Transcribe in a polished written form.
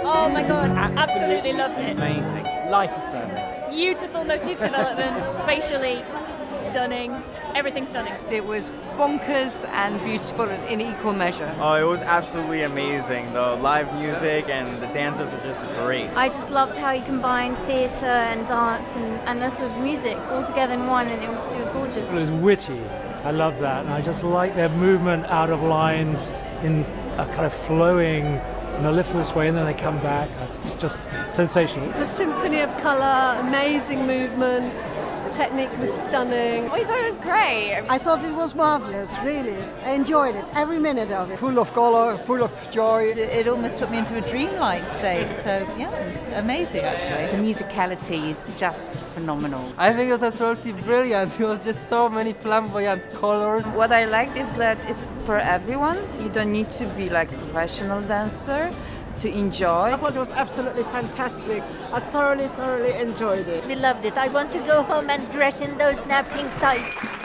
Oh my god, absolutely loved it. Amazing. Life affirming. Beautiful motif development, spatially stunning, everything stunning. It was bonkers and beautiful in equal measure. Oh, it was absolutely amazing. The live music and the dancers were just great. I just loved how you combined theatre and dance and sort of music all together in one, and it was gorgeous. It was witty. I love that, and I just like their movement out of lines in a kind of flowing, mellifluous way, and then they come back. It's just sensational. It's a symphony of colour, amazing movement. The technique was stunning. We thought it was great. I thought it was marvellous, really. I enjoyed it, every minute of it. Full of colour, full of joy. It almost took me into a dreamlike state, so yeah, it was amazing actually. The musicality is just phenomenal. I think it was absolutely brilliant. It was just so many flamboyant colors. What I liked is that it's for everyone. You don't need to be like a professional dancer to enjoy. I thought it was absolutely fantastic. I thoroughly enjoyed it. We loved it. I want to go home and dress in those napping tights.